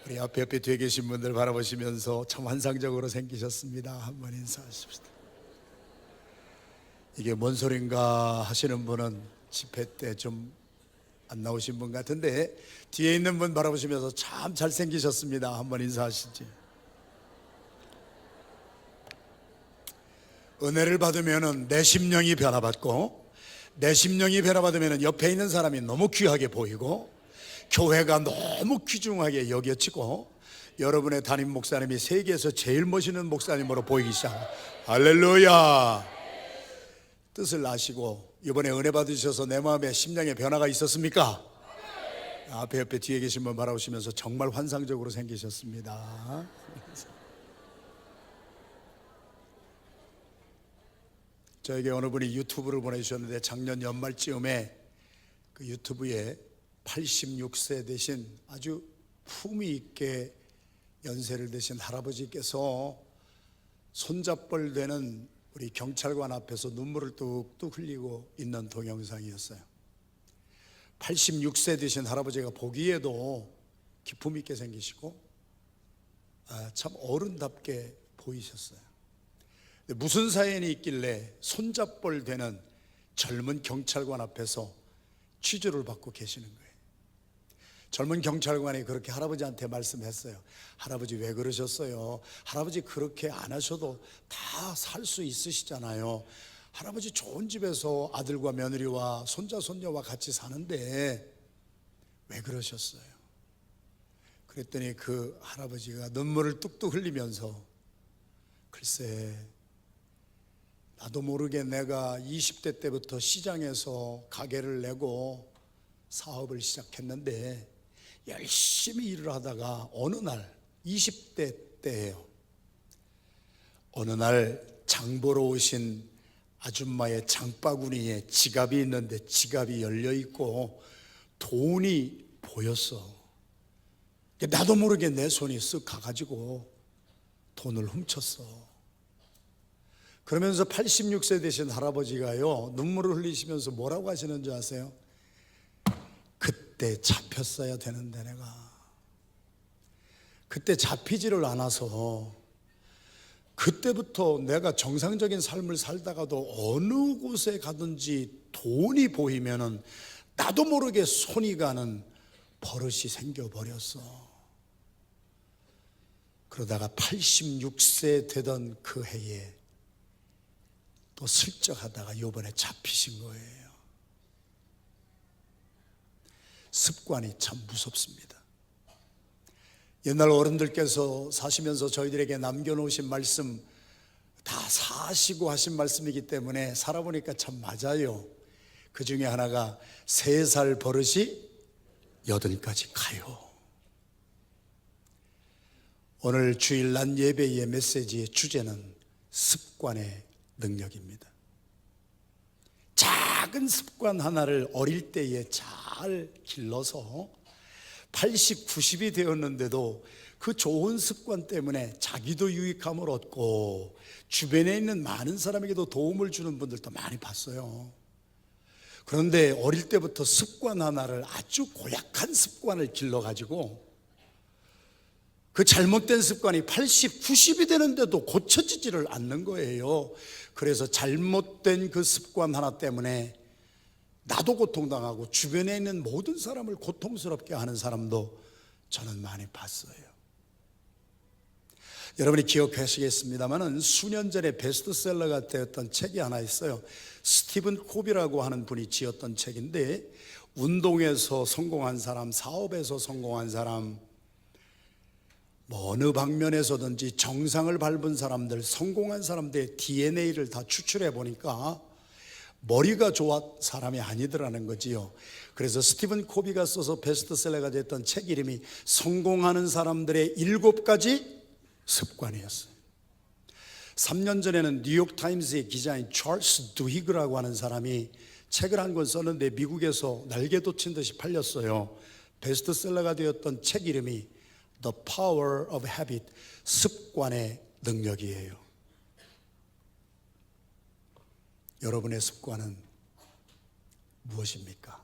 우리 옆에 뒤에 계신 분들 바라보시면서 참 환상적으로 생기셨습니다. 한번 인사하십시다. 이게 뭔 소린가 하시는 분은 집회 때 좀 안 나오신 분 같은데, 뒤에 있는 분 바라보시면서 참 잘생기셨습니다. 한번 인사하시지. 은혜를 받으면 내 심령이 변화받고, 내 심령이 변화받으면 옆에 있는 사람이 너무 귀하게 보이고, 교회가 너무 귀중하게 여겨지고, 여러분의 담임 목사님이 세계에서 제일 멋있는 목사님으로 보이기 시작합니다. 할렐루야. 뜻을 아시고 이번에 은혜 받으셔서 내 마음에 심령의 변화가 있었습니까? 앞에 옆에 뒤에 계신 분 바라보시면서 정말 환상적으로 생기셨습니다. 저에게 어느 분이 유튜브를 보내주셨는데, 작년 연말쯤에 그 유튜브에 86세 되신 아주 품위 있게 연세를 드신 할아버지께서 손잡벌 되는 우리 경찰관 앞에서 눈물을 뚝뚝 흘리고 있는 동영상이었어요. 86세 되신 할아버지가 보기에도 기품 있게 생기시고 참 어른답게 보이셨어요. 무슨 사연이 있길래 손잡벌 되는 젊은 경찰관 앞에서 취조를 받고 계시는 거예요. 젊은 경찰관이 그렇게 할아버지한테 말씀했어요. 할아버지 왜 그러셨어요? 할아버지 그렇게 안 하셔도 다 살 수 있으시잖아요. 할아버지 좋은 집에서 아들과 며느리와 손자 손녀와 같이 사는데 왜 그러셨어요? 그랬더니 그 할아버지가 눈물을 뚝뚝 흘리면서, 글쎄 나도 모르게 내가 20대 때부터 시장에서 가게를 내고 사업을 시작했는데 열심히 일을 하다가 어느 날 20대 때예요. 어느 날 장보러 오신 아줌마의 장바구니에 지갑이 있는데 지갑이 열려있고 돈이 보였어. 나도 모르게 내 손이 쓱 가가지고 돈을 훔쳤어. 그러면서 86세 되신 할아버지가요, 눈물을 흘리시면서 뭐라고 하시는 줄 아세요? 그때 잡혔어야 되는데 내가 그때 잡히지를 않아서, 그때부터 내가 정상적인 삶을 살다가도 어느 곳에 가든지 돈이 보이면은 나도 모르게 손이 가는 버릇이 생겨버렸어. 그러다가 86세 되던 그 해에 또 슬쩍 하다가 요번에 잡히신 거예요. 습관이 참 무섭습니다. 옛날 어른들께서 사시면서 저희들에게 남겨놓으신 말씀 다 사시고 하신 말씀이기 때문에 살아보니까 참 맞아요. 그 중에 하나가 3살 버릇이 8까지 가요. 오늘 주일 낮 예배의 메시지의 주제는 습관의 능력입니다. 작은 습관 하나를 어릴 때에 잘 길러서 80, 90이 되었는데도 그 좋은 습관 때문에 자기도 유익함을 얻고 주변에 있는 많은 사람에게도 도움을 주는 분들도 많이 봤어요. 그런데 어릴 때부터 습관 하나를, 아주 고약한 습관을 길러가지고 그 잘못된 습관이 80, 90이 되는데도 고쳐지지를 않는 거예요. 그래서 잘못된 그 습관 하나 때문에 나도 고통당하고 주변에 있는 모든 사람을 고통스럽게 하는 사람도 저는 많이 봤어요. 여러분이 기억하시겠습니다만 수년 전에 베스트셀러가 되었던 책이 하나 있어요. 스티븐 코비라고 하는 분이 지었던 책인데, 운동에서 성공한 사람, 사업에서 성공한 사람, 어느 방면에서든지 정상을 밟은 사람들, 성공한 사람들의 DNA를 다 추출해 보니까 머리가 좋아 사람이 아니더라는 거지요. 그래서 스티븐 코비가 써서 베스트셀러가 됐던 책 이름이 성공하는 사람들의 7가지 습관이었어요. 3년 전에는 뉴욕타임스의 기자인 찰스 두히그라고 하는 사람이 책을 한 권 썼는데 미국에서 날개 돋친 듯이 팔렸어요. 베스트셀러가 되었던 책 이름이 The Power of Habit, 습관의 능력이에요. 여러분의 습관은 무엇입니까?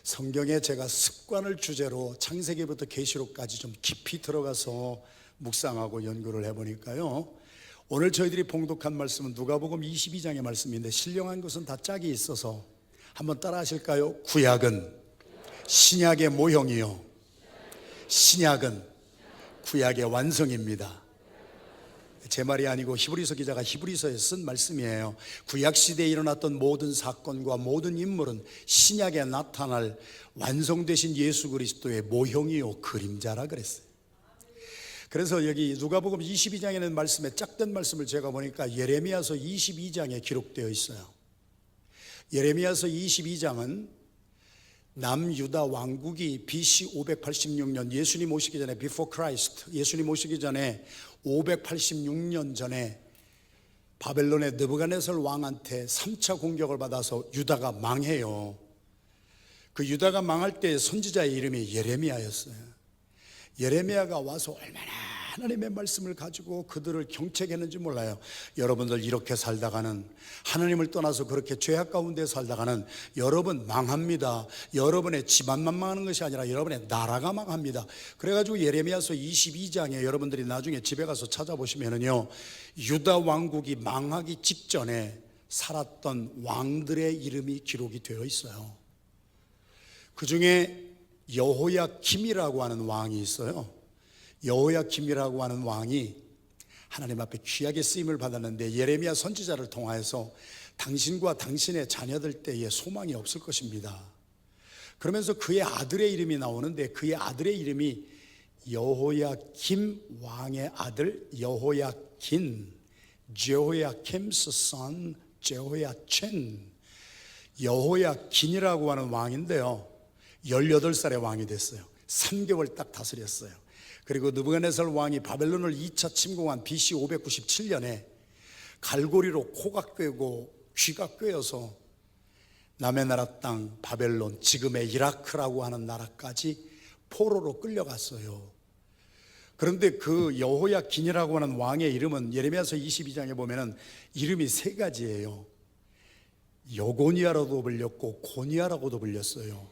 성경에 제가 습관을 주제로 창세기부터 계시록까지 좀 깊이 들어가서 묵상하고 연구를 해보니까요, 오늘 저희들이 봉독한 말씀은 누가복음 22장의 말씀인데 신령한 것은 다 짝이 있어서 한번 따라 하실까요? 구약은 신약의 모형이요, 신약은 구약의 완성입니다. 제 말이 아니고 히브리서 기자가 히브리서에 쓴 말씀이에요. 구약시대에 일어났던 모든 사건과 모든 인물은 신약에 나타날 완성되신 예수 그리스도의 모형이요 그림자라 그랬어요. 그래서 여기 누가복음 22장에는 말씀에 짝된 말씀을 제가 보니까 예레미야서 22장에 기록되어 있어요. 예레미야서 22장은 남유다 왕국이 BC 586년, 예수님 오시기 전에, before Christ, 예수님 오시기 전에 586년 전에 바벨론의 느부갓네살 왕한테 3차 공격을 받아서 유다가 망해요. 그 유다가 망할 때 선지자의 이름이 예레미야였어요. 예레미야가 와서 얼마나 하나님의 말씀을 가지고 그들을 경책했는지 몰라요. 여러분들 이렇게 살다가는, 하나님을 떠나서 그렇게 죄악 가운데 살다가는 여러분 망합니다. 여러분의 집안만 망하는 것이 아니라 여러분의 나라가 망합니다. 그래가지고 예레미야서 22장에 여러분들이 나중에 집에 가서 찾아보시면은요, 유다 왕국이 망하기 직전에 살았던 왕들의 이름이 기록이 되어 있어요. 그 중에 여호야김이라고 하는 왕이 있어요. 여호야김이라고 하는 왕이 하나님 앞에 귀하게 쓰임을 받았는데 예레미야 선지자를 통하여서 당신과 당신의 자녀들 때에 소망이 없을 것입니다. 그러면서 그의 아들의 이름이 나오는데 그의 아들의 이름이 여호야김 왕의 아들 여호야긴, 제호야킴's son 제호야첸, 여호야긴이라고 하는 왕인데요, 18살의 왕이 됐어요. 3개월 딱 다스렸어요. 그리고 느부갓네살 왕이 바벨론을 2차 침공한 BC 597년에 갈고리로 코가 꿰고 귀가 꿰어서 남의 나라 땅 바벨론, 지금의 이라크라고 하는 나라까지 포로로 끌려갔어요. 그런데 그 여호야긴이라고 하는 왕의 이름은 예레미야서 22장에 보면은 이름이 3가지예요. 여고니아라고도 불렸고 고니아라고도 불렸어요.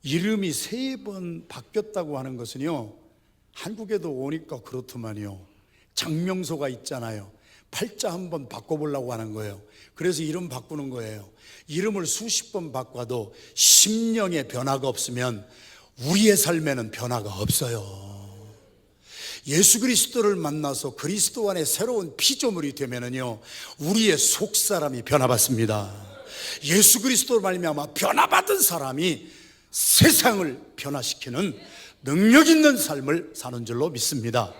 이름이 3번 바뀌었다고 하는 것은요, 한국에도 오니까 그렇더만요. 장명소가 있잖아요. 팔자 한번 바꿔보려고 하는 거예요. 그래서 이름 바꾸는 거예요. 이름을 수십 번 바꿔도 심령의 변화가 없으면 우리의 삶에는 변화가 없어요. 예수 그리스도를 만나서 그리스도 안에 새로운 피조물이 되면은요, 우리의 속사람이 변화받습니다. 예수 그리스도로 말미암아 변화받은 사람이 세상을 변화시키는 능력 있는 삶을 사는 줄로 믿습니다.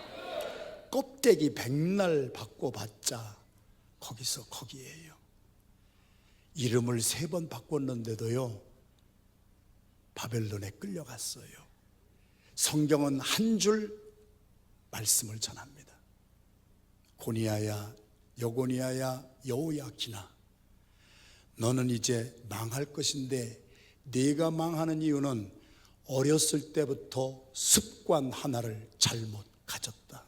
껍데기 백날 바꿔봤자 거기서 거기에요. 이름을 3번 바꿨는데도요, 바벨론에 끌려갔어요. 성경은 한 줄 말씀을 전합니다. 고니아야, 여고니아야, 여호야긴아, 너는 이제 망할 것인데 네가 망하는 이유는 어렸을 때부터 습관 하나를 잘못 가졌다.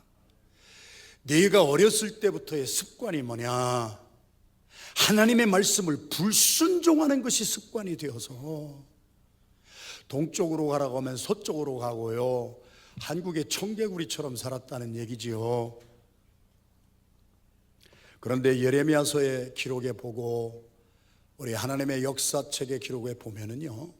네가 어렸을 때부터의 습관이 뭐냐? 하나님의 말씀을 불순종하는 것이 습관이 되어서 동쪽으로 가라고 하면 서쪽으로 가고요, 한국의 청개구리처럼 살았다는 얘기지요. 그런데 예레미야서의 기록에 보고 우리 하나님의 역사책의 기록에 보면은요,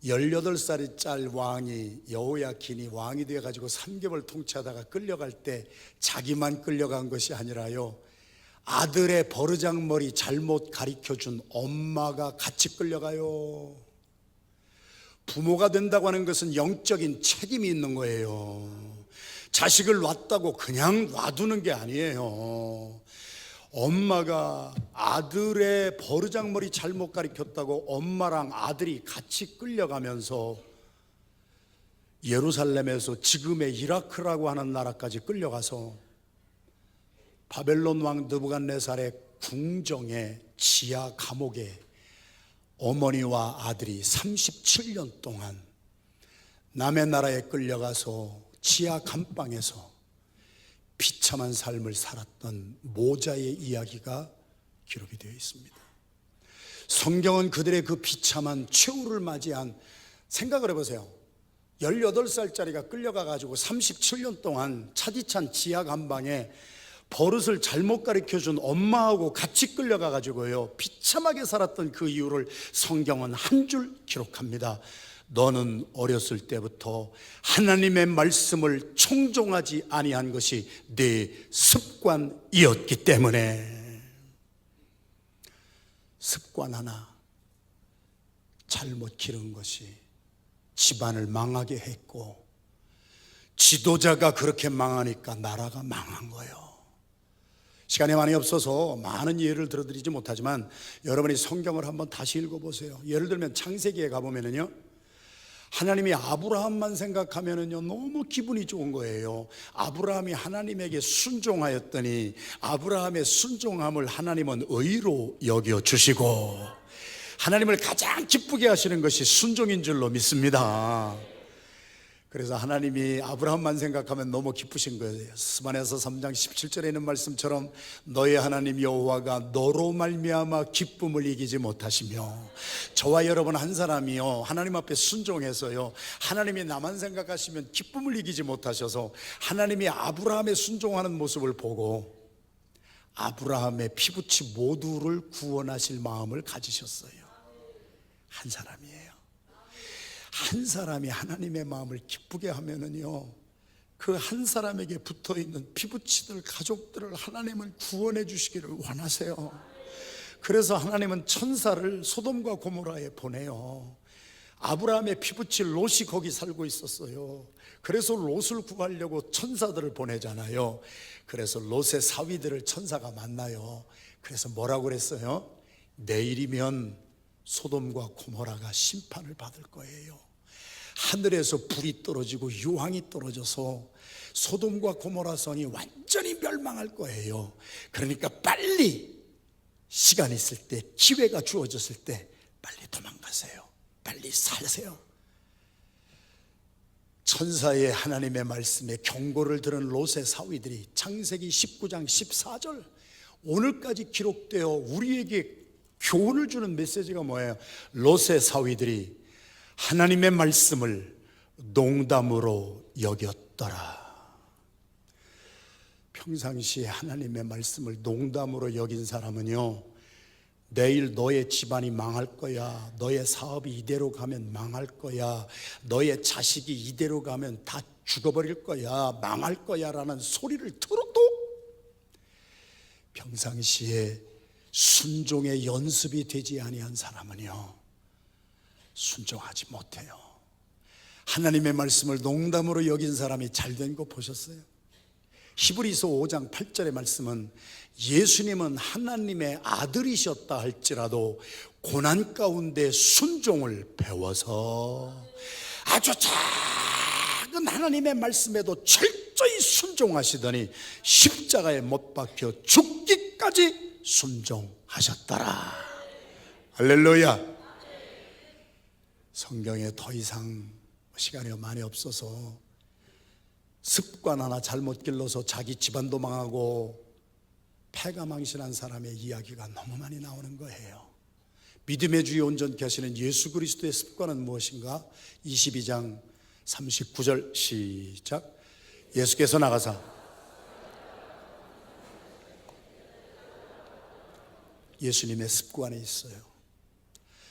18살이 짤 왕이 여호야긴이 왕이 되어가지고 3개월 통치하다가 끌려갈 때 자기만 끌려간 것이 아니라요, 아들의 버르장머리 잘못 가르쳐준 엄마가 같이 끌려가요. 부모가 된다고 하는 것은 영적인 책임이 있는 거예요. 자식을 놨다고 그냥 놔두는 게 아니에요. 엄마가 아들의 버르장머리 잘못 가르쳤다고 엄마랑 아들이 같이 끌려가면서 예루살렘에서 지금의 이라크라고 하는 나라까지 끌려가서 바벨론 왕 느부갓네살의 궁정의 지하 감옥에 어머니와 아들이 37년 동안 남의 나라에 끌려가서 지하 감방에서 비참한 삶을 살았던 모자의 이야기가 기록이 되어 있습니다. 성경은 그들의 그 비참한 최후를 맞이한, 생각을 해보세요. 18살짜리가 끌려가가지고 37년 동안 차디찬 지하 감방에 버릇을 잘못 가르쳐준 엄마하고 같이 끌려가가지고요, 비참하게 살았던 그 이유를 성경은 한 줄 기록합니다. 너는 어렸을 때부터 하나님의 말씀을 청종하지 아니한 것이 네 습관이었기 때문에. 습관 하나 잘못 기른 것이 집안을 망하게 했고, 지도자가 그렇게 망하니까 나라가 망한 거예요. 시간이 많이 없어서 많은 예를 들어드리지 못하지만 여러분이 성경을 한번 다시 읽어보세요. 예를 들면 창세기에 가보면은요, 하나님이 아브라함만 생각하면은요 너무 기분이 좋은 거예요. 아브라함이 하나님에게 순종하였더니 아브라함의 순종함을 하나님은 의로 여겨주시고, 하나님을 가장 기쁘게 하시는 것이 순종인 줄로 믿습니다. 그래서 하나님이 아브라함만 생각하면 너무 기쁘신 거예요. 스바냐서 3장 17절에 있는 말씀처럼 너의 하나님 여호와가 너로 말미암아 기쁨을 이기지 못하시며, 저와 여러분 한 사람이요 하나님 앞에 순종해서요 하나님이 나만 생각하시면 기쁨을 이기지 못하셔서 하나님이 아브라함의 순종하는 모습을 보고 아브라함의 피부치 모두를 구원하실 마음을 가지셨어요. 한 사람이에요. 한 사람이 하나님의 마음을 기쁘게 하면은요, 그 한 사람에게 붙어있는 피부치들 가족들을 하나님은 구원해 주시기를 원하세요. 그래서 하나님은 천사를 소돔과 고모라에 보내요. 아브라함의 피부치 롯이 거기 살고 있었어요. 그래서 롯을 구하려고 천사들을 보내잖아요. 그래서 롯의 사위들을 천사가 만나요. 그래서 뭐라고 그랬어요? 내일이면 소돔과 고모라가 심판을 받을 거예요. 하늘에서 불이 떨어지고 유황이 떨어져서 소돔과 고모라 성이 완전히 멸망할 거예요. 그러니까 빨리 시간 있을 때, 기회가 주어졌을 때 빨리 도망가세요. 빨리 사세요. 천사의 하나님의 말씀에 경고를 들은 롯의 사위들이 창세기 19장 14절 오늘까지 기록되어 우리에게 교훈을 주는 메시지가 뭐예요? 롯의 사위들이 하나님의 말씀을 농담으로 여겼더라. 평상시에 하나님의 말씀을 농담으로 여긴 사람은요, 내일 너의 집안이 망할 거야, 너의 사업이 이대로 가면 망할 거야, 너의 자식이 이대로 가면 다 죽어버릴 거야, 망할 거야 라는 소리를 들어도 평상시에 순종의 연습이 되지 아니한 사람은요 순종하지 못해요. 하나님의 말씀을 농담으로 여긴 사람이 잘된 거 보셨어요? 히브리서 5장 8절의 말씀은 예수님은 하나님의 아들이셨다 할지라도 고난 가운데 순종을 배워서 아주 작은 하나님의 말씀에도 철저히 순종하시더니 십자가에 못 박혀 죽기까지 순종하셨더라. 할렐루야. 성경에 더 이상 시간이 많이 없어서 습관 하나 잘못 길러서 자기 집안도 망하고 패가망신한 사람의 이야기가 너무 많이 나오는 거예요. 믿음의 주에 온전케 하시는 예수 그리스도의 습관은 무엇인가? 22장 39절 시작. 예수께서 나가사 예수님의 습관이 있어요.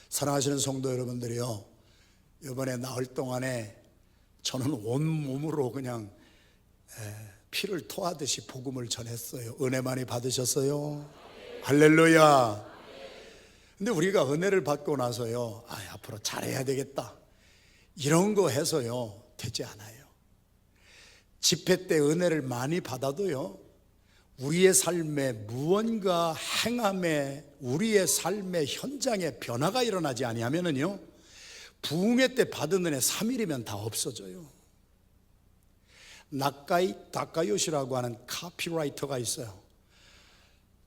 사랑하시는 성도 여러분들이요, 이번에 나흘 동안에 저는 온몸으로 그냥 피를 토하듯이 복음을 전했어요. 은혜 많이 받으셨어요? 할렐루야. 근데 우리가 은혜를 받고 나서요, 앞으로 잘해야 되겠다 이런 거 해서요 되지 않아요. 집회 때 은혜를 많이 받아도요, 우리의 삶에 무언가 행함에 우리의 삶의 현장에 변화가 일어나지 아니하면은요 부흥회 때 받은 은혜 3일이면 다 없어져요. 나카이 다카요시라고 하는 카피라이터가 있어요.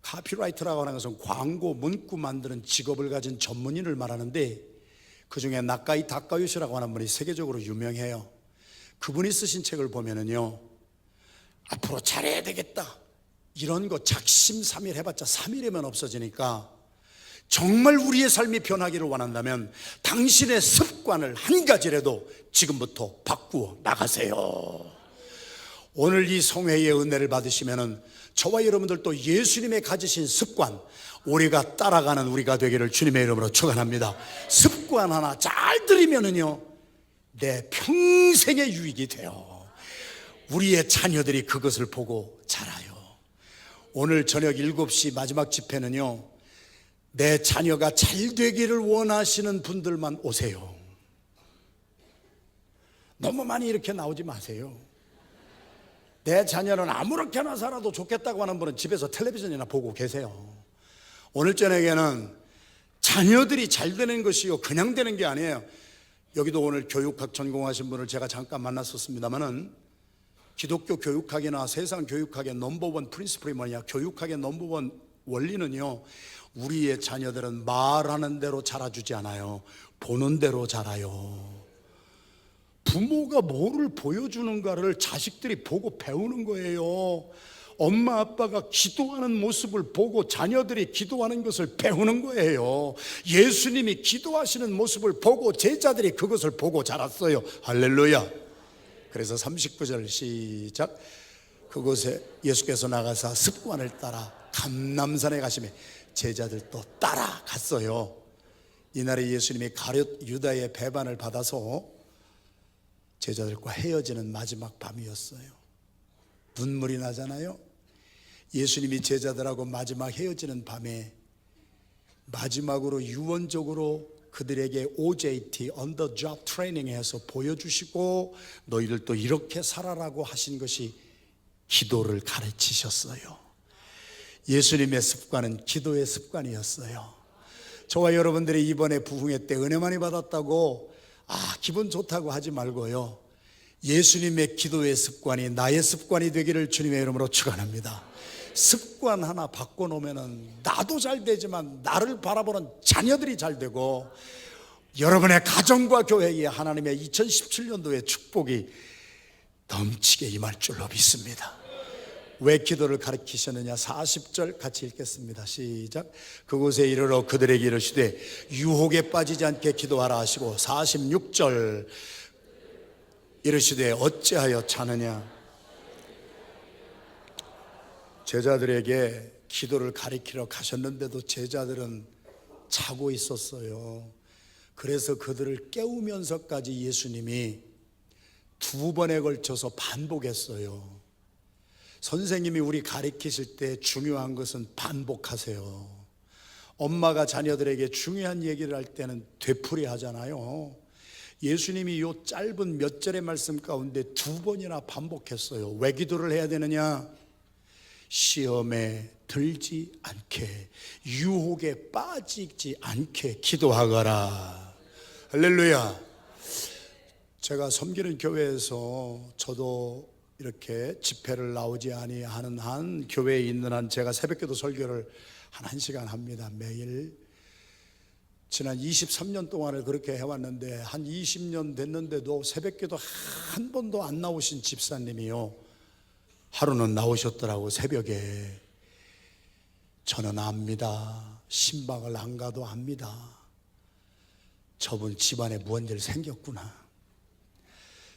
카피라이터라고 하는 것은 광고 문구 만드는 직업을 가진 전문인을 말하는데, 그 중에 나카이 다카요시라고 하는 분이 세계적으로 유명해요. 그분이 쓰신 책을 보면은요, 앞으로 잘해야 되겠다 이런 거 작심삼일 해봤자 3일이면 없어지니까 정말 우리의 삶이 변하기를 원한다면 당신의 습관을 한 가지라도 지금부터 바꾸어 나가세요. 오늘 이 성회의 은혜를 받으시면은 저와 여러분들도 예수님의 가지신 습관, 우리가 따라가는 우리가 되기를 주님의 이름으로 축원합니다. 습관 하나 잘 들이면은요, 내 평생의 유익이 돼요. 우리의 자녀들이 그것을 보고 자라요. 오늘 저녁 7시 마지막 집회는요, 내 자녀가 잘 되기를 원하시는 분들만 오세요. 너무 많이 이렇게 나오지 마세요. 내 자녀는 아무렇게나 살아도 좋겠다고 하는 분은 집에서 텔레비전이나 보고 계세요. 오늘 저녁에는 자녀들이 잘 되는 것이요, 그냥 되는 게 아니에요. 여기도 오늘 교육학 전공하신 분을 제가 잠깐 만났었습니다만은, 기독교 교육학이나 세상 교육학의 넘버원 프린시플이 뭐냐, 교육학의 넘버원 원리는요, 우리의 자녀들은 말하는 대로 자라주지 않아요. 보는 대로 자라요. 부모가 뭐를 보여주는가를 자식들이 보고 배우는 거예요. 엄마 아빠가 기도하는 모습을 보고 자녀들이 기도하는 것을 배우는 거예요. 예수님이 기도하시는 모습을 보고 제자들이 그것을 보고 자랐어요. 할렐루야. 그래서 39절 시작. 그곳에 예수께서 나가사 습관을 따라 감람산에 가시며 제자들도 따라갔어요. 이날에 예수님이 가룟 유다의 배반을 받아서 제자들과 헤어지는 마지막 밤이었어요. 눈물이 나잖아요. 예수님이 제자들하고 마지막 헤어지는 밤에 마지막으로 유언적으로 그들에게 OJT, On the Job Training 해서 보여주시고, 너희들도 이렇게 살아라고 하신 것이 기도를 가르치셨어요. 예수님의 습관은 기도의 습관이었어요. 저와 여러분들이 이번에 부흥회 때 은혜 많이 받았다고 기분 좋다고 하지 말고요, 예수님의 기도의 습관이 나의 습관이 되기를 주님의 이름으로 축원합니다. 습관 하나 바꿔놓으면 나도 잘 되지만 나를 바라보는 자녀들이 잘 되고, 여러분의 가정과 교회에 하나님의 2017년도의 축복이 넘치게 임할 줄로 믿습니다. 왜 기도를 가르치셨느냐? 40절 같이 읽겠습니다. 시작. 그곳에 이르러 그들에게 이르시되 유혹에 빠지지 않게 기도하라 하시고, 46절 이르시되 어찌하여 자느냐? 제자들에게 기도를 가르치러 가셨는데도 제자들은 자고 있었어요. 그래서 그들을 깨우면서까지 예수님이 2번에 걸쳐서 반복했어요. 선생님이 우리 가르치실 때 중요한 것은 반복하세요. 엄마가 자녀들에게 중요한 얘기를 할 때는 되풀이 하잖아요. 예수님이 이 짧은 몇 절의 말씀 가운데 2번이나 반복했어요. 왜 기도를 해야 되느냐? 시험에 들지 않게, 유혹에 빠지지 않게 기도하거라. 할렐루야. 제가 섬기는 교회에서 저도 이렇게 집회를 나오지 아니하는 한, 교회에 있는 한 제가 새벽기도 설교를 한 1시간 합니다. 매일. 지난 23년 동안을 그렇게 해왔는데, 한 20년 됐는데도 새벽기도 한 번도 안 나오신 집사님이요, 하루는 나오셨더라고. 새벽에. 저는 압니다. 신방을 안 가도 압니다. 저분 집안에 무언들 생겼구나.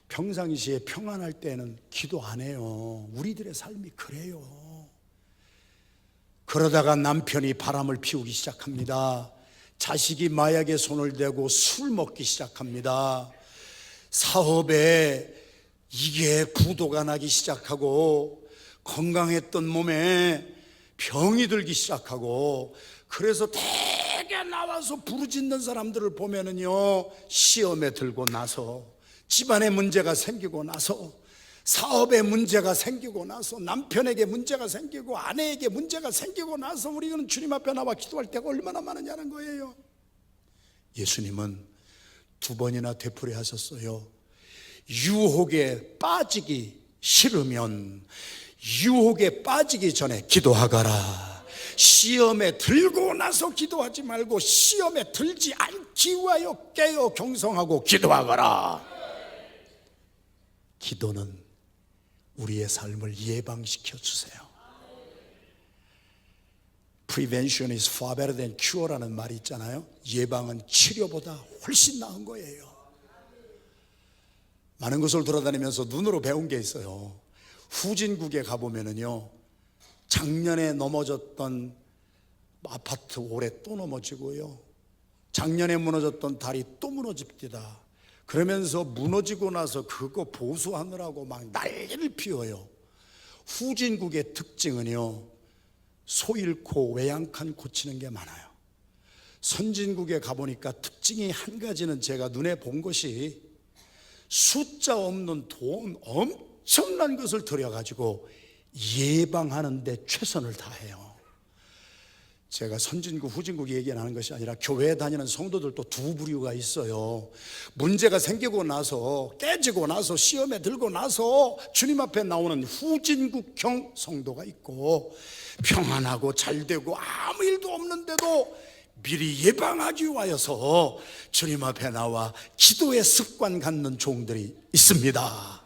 평상시에 평안할 때는 기도 안 해요. 우리들의 삶이 그래요. 그러다가 남편이 바람을 피우기 시작합니다. 자식이 마약에 손을 대고 술 먹기 시작합니다. 사업에 이게 부도가 나기 시작하고, 건강했던 몸에 병이 들기 시작하고, 그래서 대개 나와서 부르짖는 사람들을 보면은요, 시험에 들고 나서, 집안에 문제가 생기고 나서, 사업에 문제가 생기고 나서, 남편에게 문제가 생기고 아내에게 문제가 생기고 나서 우리는 주님 앞에 나와 기도할 때가 얼마나 많으냐는 거예요. 예수님은 2번이나 되풀이 하셨어요. 유혹에 빠지기 싫으면 유혹에 빠지기 전에 기도하거라. 시험에 들고 나서 기도하지 말고 시험에 들지 않기 위하여 깨어 경성하고 기도하거라. 기도는 우리의 삶을 예방시켜 주세요. Prevention is far better than cure라는 말이 있잖아요. 예방은 치료보다 훨씬 나은 거예요. 많은 곳을 돌아다니면서 눈으로 배운 게 있어요. 후진국에 가보면은요, 작년에 넘어졌던 아파트 올해 또 넘어지고요, 작년에 무너졌던 다리 또 무너집니다. 그러면서 무너지고 나서 그거 보수하느라고 막 난리를 피워요. 후진국의 특징은요, 소 잃고 외양간 고치는 게 많아요. 선진국에 가보니까 특징이 한 가지는 제가 눈에 본 것이 숫자 없는 돈 엄청난 것을 들여가지고 예방하는 데 최선을 다해요. 제가 선진국 후진국 얘기하는 것이 아니라 교회에 다니는 성도들도 두 부류가 있어요. 문제가 생기고 나서, 깨지고 나서, 시험에 들고 나서 주님 앞에 나오는 후진국형 성도가 있고, 평안하고 잘되고 아무 일도 없는데도 미리 예방하기 위하여서 주님 앞에 나와 기도의 습관 갖는 종들이 있습니다.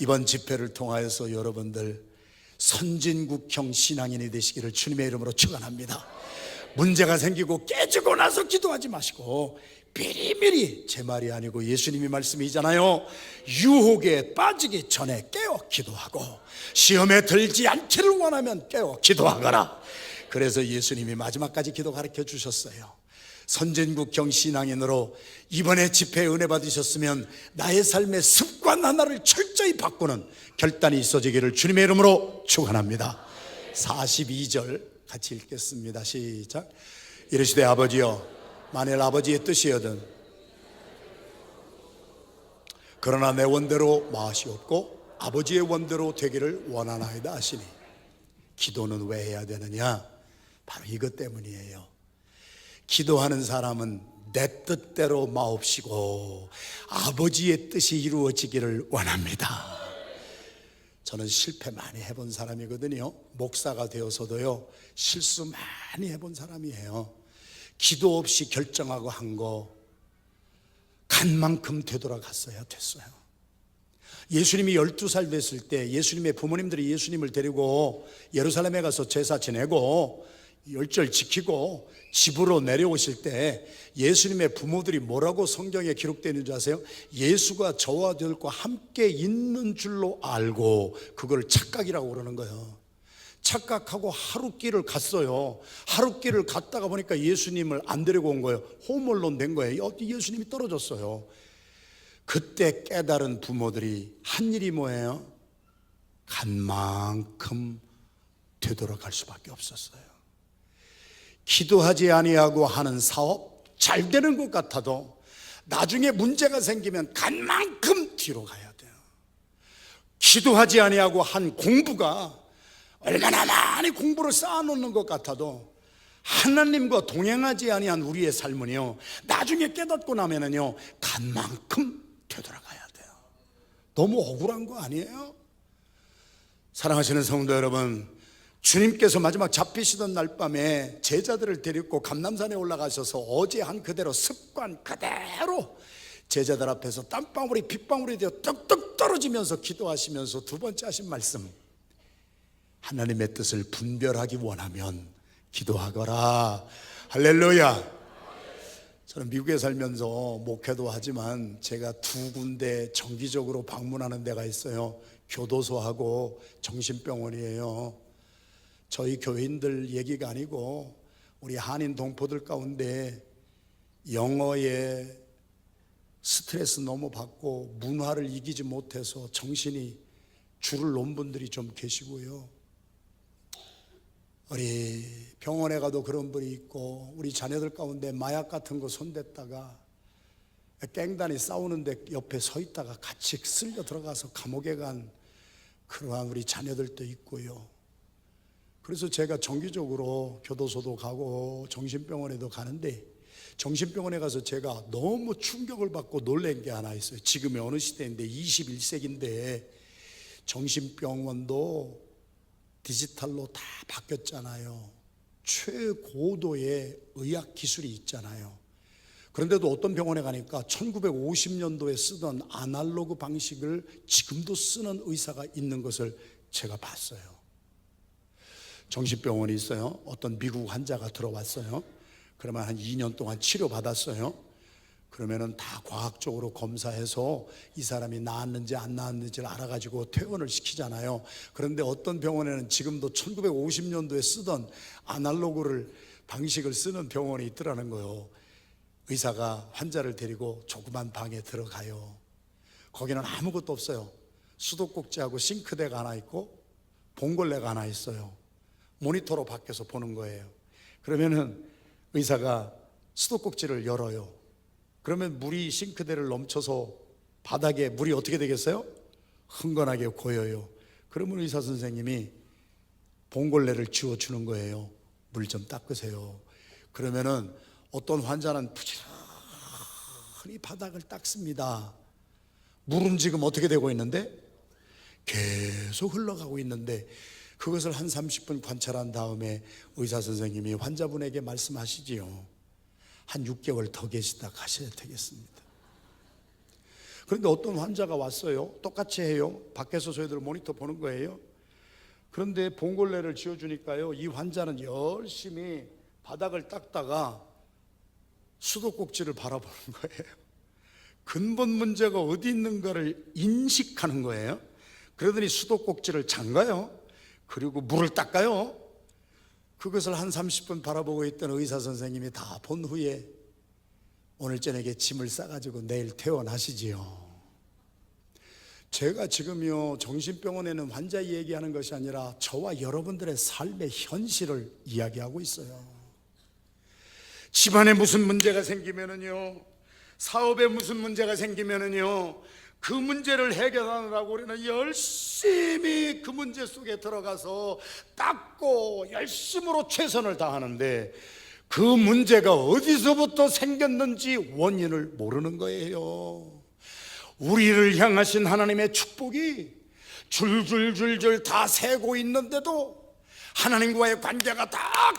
이번 집회를 통하여서 여러분들 선진국형 신앙인이 되시기를 주님의 이름으로 축원합니다. 문제가 생기고 깨지고 나서 기도하지 마시고 미리미리, 제 말이 아니고 예수님이 말씀이잖아요, 유혹에 빠지기 전에 깨어 기도하고 시험에 들지 않기를 원하면 깨어 기도하거라. 그래서 예수님이 마지막까지 기도 가르쳐 주셨어요. 선진국형 신앙인으로 이번에 집회에 은혜 받으셨으면 나의 삶의 습관 하나를 철저히 바꾸는 결단이 있어지기를 주님의 이름으로 축원합니다. 42절 같이 읽겠습니다. 시작. 이르시되 아버지여, 만일 아버지의 뜻이여든 그러나 내 원대로 마시옵고 아버지의 원대로 되기를 원하나이다 하시니. 기도는 왜 해야 되느냐? 바로 이것 때문이에요. 기도하는 사람은 내 뜻대로 마옵시고 아버지의 뜻이 이루어지기를 원합니다. 저는 실패 많이 해본 사람이거든요. 목사가 되어서도요, 실수 많이 해본 사람이에요. 기도 없이 결정하고 한 거 간 만큼 되돌아갔어야 됐어요. 예수님이 12살 됐을 때 예수님의 부모님들이 예수님을 데리고 예루살렘에 가서 제사 지내고 열절 지키고 집으로 내려오실 때 예수님의 부모들이 뭐라고 성경에 기록되어 있는 줄 아세요? 예수가 저와 아들과 함께 있는 줄로 알고 그걸 착각이라고 그러는 거예요. 착각하고 하룻길을 갔어요. 하룻길을 갔다가 보니까 예수님을 안 데리고 온 거예요. 홈얼론 된 거예요. 예수님이 떨어졌어요. 그때 깨달은 부모들이 한 일이 뭐예요? 간 만큼 되돌아갈 수밖에 없었어요. 기도하지 아니하고 하는 사업 잘 되는 것 같아도 나중에 문제가 생기면 간 만큼 뒤로 가야 돼요. 기도하지 아니하고 한 공부가 얼마나 많이 공부를 쌓아놓는 것 같아도 하나님과 동행하지 아니한 우리의 삶은요, 나중에 깨닫고 나면은요, 간 만큼 되돌아가야 돼요. 너무 억울한 거 아니에요? 사랑하시는 성도 여러분, 주님께서 마지막 잡히시던 날 밤에 제자들을 데리고 감람산에 올라가셔서 어제 한 그대로 습관 그대로 제자들 앞에서 땀방울이 빗방울이 되어 뚝뚝 떨어지면서 기도하시면서 두 번째 하신 말씀, 하나님의 뜻을 분별하기 원하면 기도하거라. 할렐루야. 저는 미국에 살면서 목회도 하지만 제가 두 군데 정기적으로 방문하는 데가 있어요. 교도소하고 정신병원이에요. 저희 교인들 얘기가 아니고 우리 한인 동포들 가운데 영어에 스트레스 너무 받고 문화를 이기지 못해서 정신이 줄을 놓은 분들이 좀 계시고요. 우리 병원에 가도 그런 분이 있고, 우리 자녀들 가운데 마약 같은 거 손댔다가 갱단이 싸우는데 옆에 서 있다가 같이 쓸려 들어가서 감옥에 간 그러한 우리 자녀들도 있고요. 그래서 제가 정기적으로 교도소도 가고 정신병원에도 가는데, 정신병원에 가서 제가 너무 충격을 받고 놀란 게 하나 있어요. 지금의 어느 시대인데 21세기인데 정신병원도 디지털로 다 바뀌었잖아요. 최고도의 의학 기술이 있잖아요. 그런데도 어떤 병원에 가니까 1950년도에 쓰던 아날로그 방식을 지금도 쓰는 의사가 있는 것을 제가 봤어요. 정신병원이 있어요. 어떤 미국 환자가 들어왔어요. 그러면 한 2년 동안 치료받았어요. 그러면은 다 과학적으로 검사해서 이 사람이 나았는지 안 나았는지를 알아가지고 퇴원을 시키잖아요. 그런데 어떤 병원에는 지금도 1950년도에 쓰던 아날로그를 방식을 쓰는 병원이 있더라는 거예요. 의사가 환자를 데리고 조그만 방에 들어가요. 거기는 아무것도 없어요. 수도꼭지하고 싱크대가 하나 있고 봉골레가 하나 있어요. 모니터로 밖에서 보는 거예요. 그러면은 의사가 수도꼭지를 열어요. 그러면 물이 싱크대를 넘쳐서 바닥에 물이 어떻게 되겠어요? 흥건하게 고여요. 그러면 의사 선생님이 봉골레를 쥐어주는 거예요. 물 좀 닦으세요. 그러면은 어떤 환자는 부지런히 바닥을 닦습니다. 물은 지금 어떻게 되고 있는데? 계속 흘러가고 있는데, 그것을 한 30분 관찰한 다음에 의사 선생님이 환자분에게 말씀하시지요. 한 6개월 더 계시다 가셔야 되겠습니다. 그런데 어떤 환자가 왔어요. 똑같이 해요. 밖에서 저희들 모니터 보는 거예요. 그런데 봉골레를 쥐어주니까요, 이 환자는 열심히 바닥을 닦다가 수도꼭지를 바라보는 거예요. 근본 문제가 어디 있는가를 인식하는 거예요. 그러더니 수도꼭지를 잠가요. 그리고 물을 닦아요. 그것을 한 30분 바라보고 있던 의사 선생님이 다 본 후에 오늘 저녁에 짐을 싸가지고 내일 퇴원하시지요. 제가 지금요 정신병원에는 환자 얘기하는 것이 아니라 저와 여러분들의 삶의 현실을 이야기하고 있어요. 집안에 무슨 문제가 생기면은요, 사업에 무슨 문제가 생기면은요, 그 문제를 해결하느라고 우리는 열심히 그 문제 속에 들어가서 닦고 열심으로 최선을 다하는데, 그 문제가 어디서부터 생겼는지 원인을 모르는 거예요. 우리를 향하신 하나님의 축복이 줄줄줄줄 다 새고 있는데도 하나님과의 관계가 다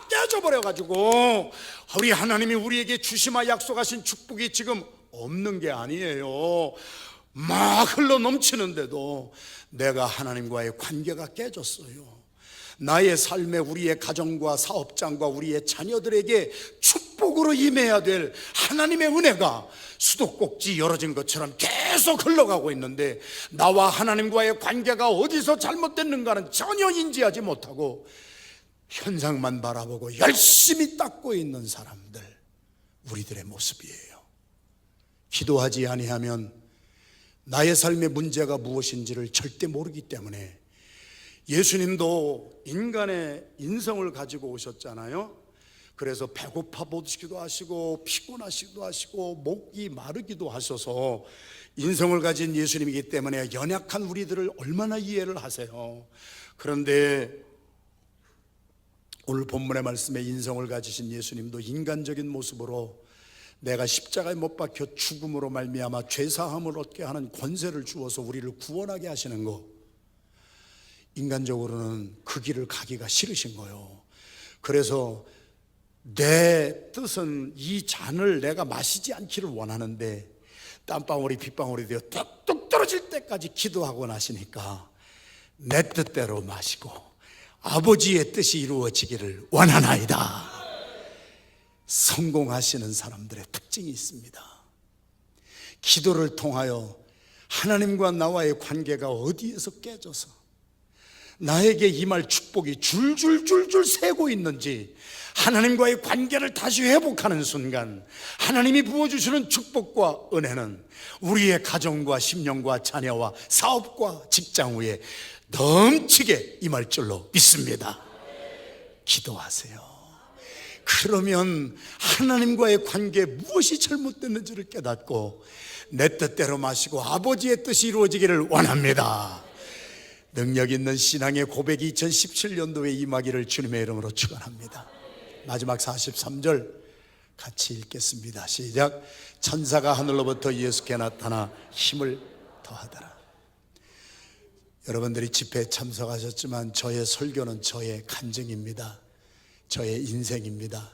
깨져버려가지고 우리 하나님이 우리에게 주시마 약속하신 축복이 지금 없는 게 아니에요. 막 흘러 넘치는데도 내가 하나님과의 관계가 깨졌어요. 나의 삶에 우리의 가정과 사업장과 우리의 자녀들에게 축복으로 임해야 될 하나님의 은혜가 수도꼭지 열어진 것처럼 계속 흘러가고 있는데, 나와 하나님과의 관계가 어디서 잘못됐는가는 전혀 인지하지 못하고 현상만 바라보고 열심히 닦고 있는 사람들, 우리들의 모습이에요. 기도하지 아니하면 나의 삶의 문제가 무엇인지를 절대 모르기 때문에, 예수님도 인간의 인성을 가지고 오셨잖아요. 그래서 배고파 보시기도 하시고 피곤하시기도 하시고 목이 마르기도 하셔서 인성을 가진 예수님이기 때문에 연약한 우리들을 얼마나 이해를 하세요. 그런데 오늘 본문의 말씀에 인성을 가지신 예수님도 인간적인 모습으로 내가 십자가에 못 박혀 죽음으로 말미암아 죄사함을 얻게 하는 권세를 주어서 우리를 구원하게 하시는 거, 인간적으로는 그 길을 가기가 싫으신 거예요. 그래서 내 뜻은 이 잔을 내가 마시지 않기를 원하는데 땀방울이 빗방울이 되어 뚝뚝 떨어질 때까지 기도하고 나시니까 내 뜻대로 마시고 아버지의 뜻이 이루어지기를 원하나이다. 성공하시는 사람들의 특징이 있습니다. 기도를 통하여 하나님과 나와의 관계가 어디에서 깨져서 나에게 임할 축복이 줄줄줄줄 새고 있는지, 하나님과의 관계를 다시 회복하는 순간 하나님이 부어주시는 축복과 은혜는 우리의 가정과 심령과 자녀와 사업과 직장 위에 넘치게 임할 줄로 믿습니다. 기도하세요. 그러면 하나님과의 관계에 무엇이 잘못됐는지를 깨닫고 내 뜻대로 마시고 아버지의 뜻이 이루어지기를 원합니다. 능력 있는 신앙의 고백이 2017년도에 임하기를 주님의 이름으로 축원합니다. 마지막 43절 같이 읽겠습니다. 시작. 천사가 하늘로부터 예수께 나타나 힘을 더하더라. 여러분들이 집회에 참석하셨지만 저의 설교는 저의 간증입니다. 저의 인생입니다.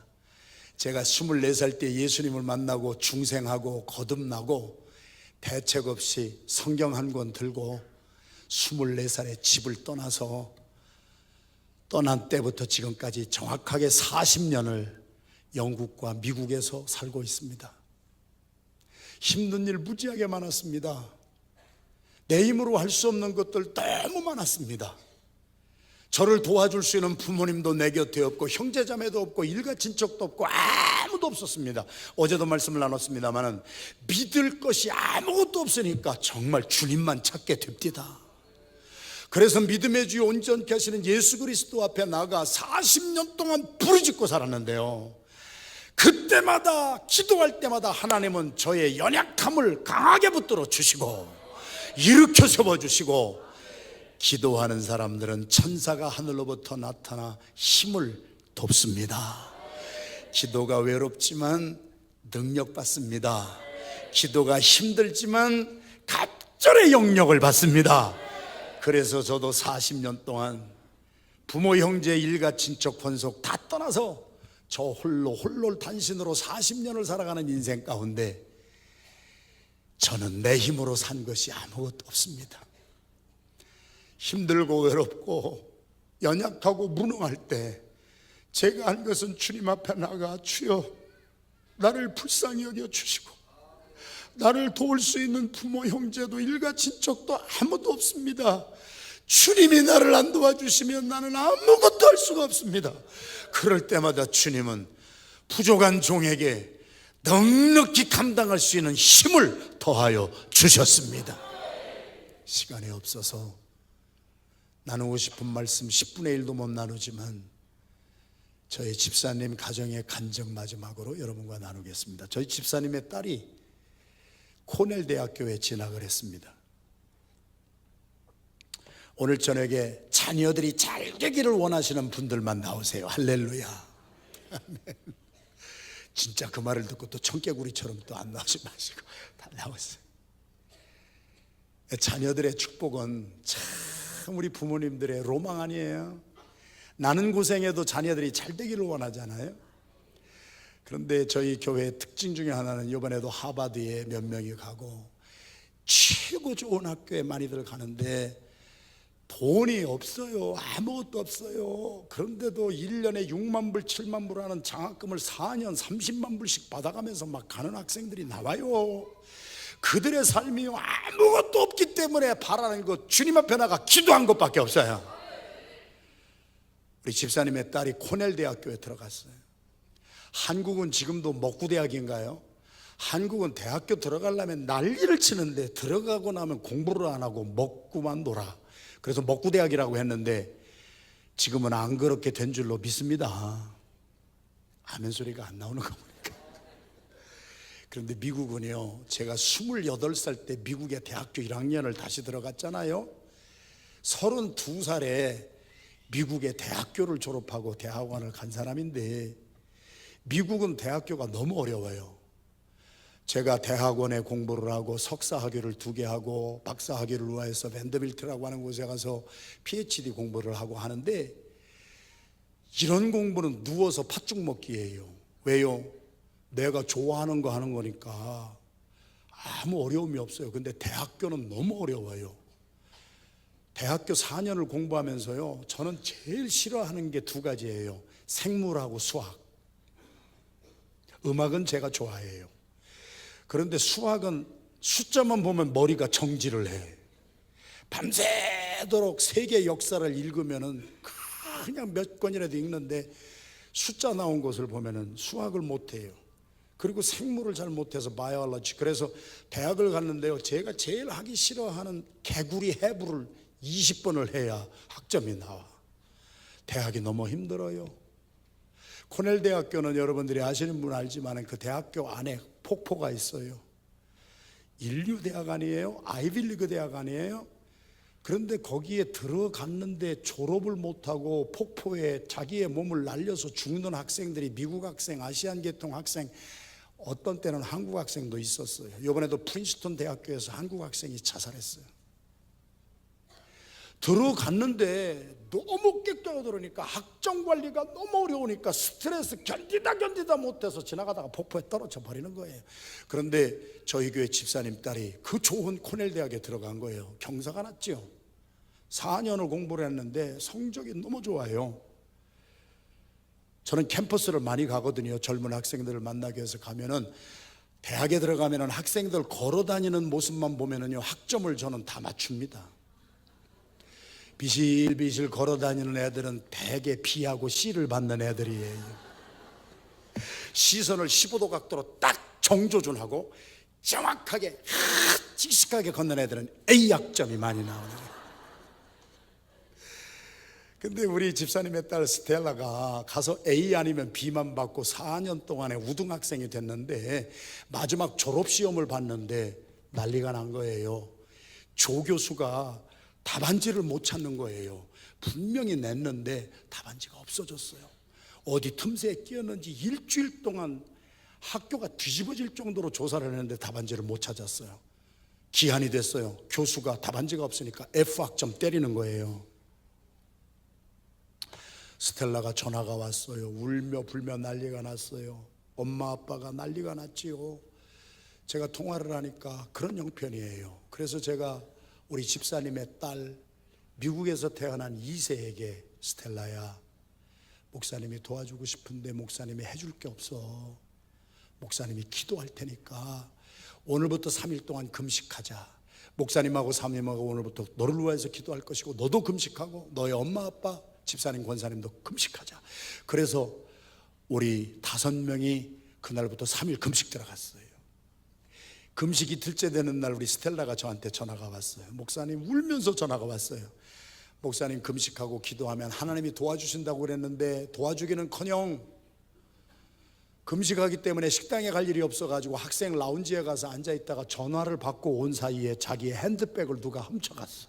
제가 24살 때 예수님을 만나고 중생하고 거듭나고 대책 없이 성경 한 권 들고 24살에 집을 떠나서 떠난 때부터 지금까지 정확하게 40년을 영국과 미국에서 살고 있습니다. 힘든 일 무지하게 많았습니다. 내 힘으로 할 수 없는 것들 너무 많았습니다. 저를 도와줄 수 있는 부모님도 내 곁에 없고 형제자매도 없고 일가 친척도 없고 아무도 없었습니다. 어제도 말씀을 나눴습니다만 믿을 것이 아무것도 없으니까 정말 주님만 찾게 됩니다. 그래서 믿음의 주여 온전케 하시는 예수 그리스도 앞에 나가 40년 동안 부르짖고 살았는데요, 그때마다 기도할 때마다 하나님은 저의 연약함을 강하게 붙들어 주시고 일으켜 세워주시고, 기도하는 사람들은 천사가 하늘로부터 나타나 힘을 돕습니다. 기도가 외롭지만 능력 받습니다. 기도가 힘들지만 갑절의 영역을 받습니다. 그래서 저도 40년 동안 부모, 형제, 일가, 친척, 권속 다 떠나서 저 홀로 단신으로 40년을 살아가는 인생 가운데 저는 내 힘으로 산 것이 아무것도 없습니다. 힘들고 외롭고 연약하고 무능할 때 제가 한 것은 주님 앞에 나가 주여 나를 불쌍히 여겨 주시고, 나를 도울 수 있는 부모, 형제도 일가, 친척도 아무도 없습니다. 주님이 나를 안 도와주시면 나는 아무것도 할 수가 없습니다. 그럴 때마다 주님은 부족한 종에게 넉넉히 감당할 수 있는 힘을 더하여 주셨습니다. 시간이 없어서 나누고 싶은 말씀 10분의 1도 못 나누지만 저희 집사님 가정의 간증 마지막으로 여러분과 나누겠습니다. 저희 집사님의 딸이 코넬 대학교에 진학을 했습니다. 오늘 저녁에 자녀들이 잘 되기를 원하시는 분들만 나오세요. 할렐루야. 진짜 그 말을 듣고 또 청개구리처럼 또 안 나오지 마시고 다 나오세요. 자녀들의 축복은 참 우리 부모님들의 로망 아니에요? 나는 고생해도 자녀들이 잘 되기를 원하잖아요. 그런데 저희 교회의 특징 중에 하나는 이번에도 하버드에 몇 명이 가고 최고 좋은 학교에 많이들 가는데 돈이 없어요. 아무것도 없어요. 그런데도 1년에 6만 불, 7만 불 하는 장학금을 4년 30만 불씩 받아가면서 막 가는 학생들이 나와요. 그들의 삶이 아무것도 없기 때문에 바라는 것, 주님 앞에 나가 기도한 것밖에 없어요. 우리 집사님의 딸이 코넬 대학교에 들어갔어요. 한국은 지금도 먹구대학인가요? 한국은 대학교 들어가려면 난리를 치는데 들어가고 나면 공부를 안 하고 먹고만 놀아. 그래서 먹구대학이라고 했는데 지금은 안 그렇게 된 줄로 믿습니다. 아멘 소리가 안 나오는 거 보니까. 그런데 미국은요, 제가 28살 때 미국의 대학교 1학년을 다시 들어갔잖아요. 32살에 미국의 대학교를 졸업하고 대학원을 간 사람인데 미국은 대학교가 너무 어려워요. 제가 대학원에 공부를 하고 석사 학위를 2개 하고 박사 학위를 우아해서 밴더빌트라고 하는 곳에 가서 PhD 공부를 하고 하는데 이런 공부는 누워서 팥죽 먹기예요. 왜요? 내가 좋아하는 거 하는 거니까 아무 어려움이 없어요. 근데 대학교는 너무 어려워요. 대학교 4년을 공부하면서요, 저는 제일 싫어하는 게 2가지예요. 생물하고 수학. 음악은 제가 좋아해요. 그런데 수학은 숫자만 보면 머리가 정지를 해. 밤새도록 세계 역사를 읽으면은 그냥 몇 권이라도 읽는데 숫자 나온 것을 보면은 수학을 못해요. 그리고 생물을 잘 못해서 바이올로지. 그래서 대학을 갔는데요, 제가 제일 하기 싫어하는 개구리 해부를 20번을 해야 학점이 나와. 대학이 너무 힘들어요. 코넬 대학교는 여러분들이 아시는 분 알지만 그 대학교 안에 폭포가 있어요. 인류 대학 아니에요? 아이빌리그 대학 아니에요? 그런데 거기에 들어갔는데 졸업을 못하고 폭포에 자기의 몸을 날려서 죽는 학생들이 미국 학생, 아시안 계통 학생, 어떤 때는 한국 학생도 있었어요. 이번에도 프린스턴 대학교에서 한국 학생이 자살했어요. 들어갔는데 너무 객도가 들어오니까 학점 관리가 너무 어려우니까 스트레스 견디다 못해서 지나가다가 폭포에 떨어져 버리는 거예요. 그런데 저희 교회 집사님 딸이 그 좋은 코넬 대학에 들어간 거예요. 경사가 났죠. 4년을 공부를 했는데 성적이 너무 좋아요. 저는 캠퍼스를 많이 가거든요. 젊은 학생들을 만나기 위해서 가면은, 대학에 들어가면은 학생들 걸어 다니는 모습만 보면은요, 학점을 저는 다 맞춥니다. 비실비실 걸어 다니는 애들은 대개 B하고 C를 받는 애들이에요. 시선을 15도 각도로 딱 정조준하고 정확하게 씩씩하게 걷는 애들은 A 학점이 많이 나오는 거예요. 근데 우리 집사님의 딸 스텔라가 가서 A 아니면 B만 받고 4년 동안에 우등학생이 됐는데, 마지막 졸업시험을 봤는데 난리가 난 거예요. 조교수가 답안지를 못 찾는 거예요. 분명히 냈는데 답안지가 없어졌어요. 어디 틈새에 끼었는지 일주일 동안 학교가 뒤집어질 정도로 조사를 했는데 답안지를 못 찾았어요. 기한이 됐어요. 교수가 답안지가 없으니까 F 학점 때리는 거예요. 스텔라가 전화가 왔어요. 울며 불며 난리가 났어요. 엄마 아빠가 난리가 났지요. 제가 통화를 하니까 그런 형편이에요. 그래서 제가 우리 집사님의 딸, 미국에서 태어난 2세에게, 스텔라야, 목사님이 도와주고 싶은데 목사님이 해줄 게 없어. 목사님이 기도할 테니까 오늘부터 3일 동안 금식하자. 목사님하고 사모님하고 오늘부터 너를 위해서 기도할 것이고, 너도 금식하고 너의 엄마 아빠, 집사님, 권사님도 금식하자. 그래서 우리 5명이 그날부터 3일 금식 들어갔어요. 금식 이틀째 되는 날 우리 스텔라가 저한테 전화가 왔어요. 목사님, 울면서 전화가 왔어요. 목사님, 금식하고 기도하면 하나님이 도와주신다고 그랬는데 도와주기는커녕 금식하기 때문에 식당에 갈 일이 없어가지고 학생 라운지에 가서 앉아있다가 전화를 받고 온 사이에 자기의 핸드백을 누가 훔쳐갔어.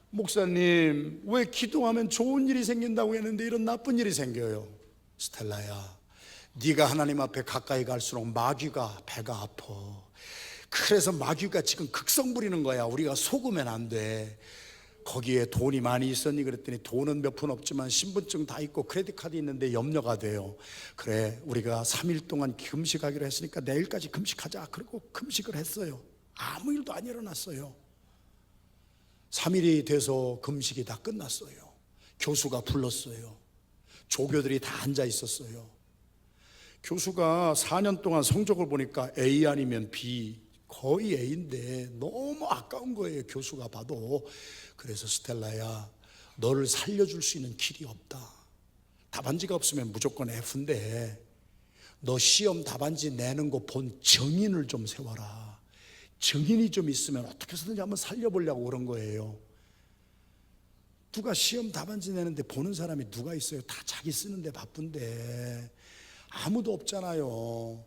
목사님, 왜 기도하면 좋은 일이 생긴다고 했는데 이런 나쁜 일이 생겨요? 스텔라야, 네가 하나님 앞에 가까이 갈수록 마귀가 배가 아파. 그래서 마귀가 지금 극성 부리는 거야. 우리가 속으면 안 돼. 거기에 돈이 많이 있었니? 그랬더니 돈은 몇 푼 없지만 신분증 다 있고 크레딧 카드 있는데 염려가 돼요. 그래, 우리가 3일 동안 금식하기로 했으니까 내일까지 금식하자. 그리고 금식을 했어요. 아무 일도 안 일어났어요. 3일이 돼서 금식이 다 끝났어요. 교수가 불렀어요. 조교들이 다 앉아 있었어요. 교수가 4년 동안 성적을 보니까 A 아니면 B, 거의 A인데 너무 아까운 거예요, 교수가 봐도. 그래서 스텔라야, 너를 살려줄 수 있는 길이 없다. 답안지가 없으면 무조건 F인데 너 시험 답안지 내는 거 본 정인을 좀 세워라. 정인이 좀 있으면 어떻게 해서든지 한번 살려보려고 그런 거예요. 누가 시험 답안지 내는데 보는 사람이 누가 있어요? 다 자기 쓰는데 바쁜데 아무도 없잖아요.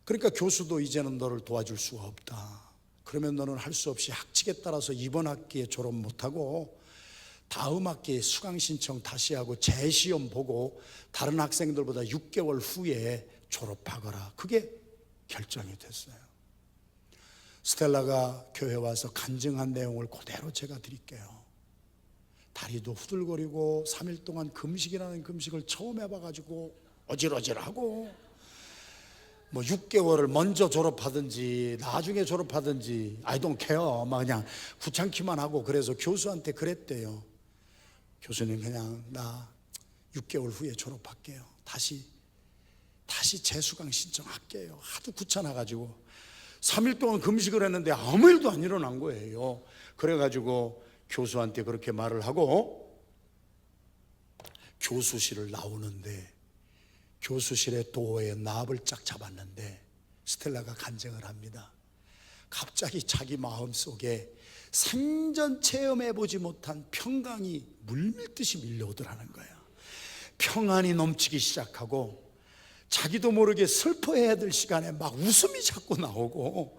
그러니까 교수도 이제는 너를 도와줄 수가 없다. 그러면 너는 할 수 없이 학칙에 따라서 이번 학기에 졸업 못하고 다음 학기에 수강 신청 다시 하고 재시험 보고 다른 학생들보다 6개월 후에 졸업하거라. 그게 결정이 됐어요. 스텔라가 교회 와서 간증한 내용을 그대로 제가 드릴게요. 다리도 후들거리고 3일 동안 금식이라는 금식을 처음 해봐가지고 어질어질하고, 뭐 6개월을 먼저 졸업하든지 나중에 졸업하든지 I don't care, 막 그냥 귀찮기만 하고, 그래서 교수한테 그랬대요. 교수님, 그냥 나 6개월 후에 졸업할게요. 다시 재수강 신청할게요. 하도 귀찮아가지고 3일 동안 금식을 했는데 아무 일도 안 일어난 거예요. 그래가지고 교수한테 그렇게 말을 하고 교수실을 나오는데, 교수실의 도어에 납을 쫙 잡았는데 스텔라가 간증을 합니다. 갑자기 자기 마음속에 생전 체험해보지 못한 평강이 물밀듯이 밀려오더라는 거예요. 평안이 넘치기 시작하고 자기도 모르게 슬퍼해야 될 시간에 막 웃음이 자꾸 나오고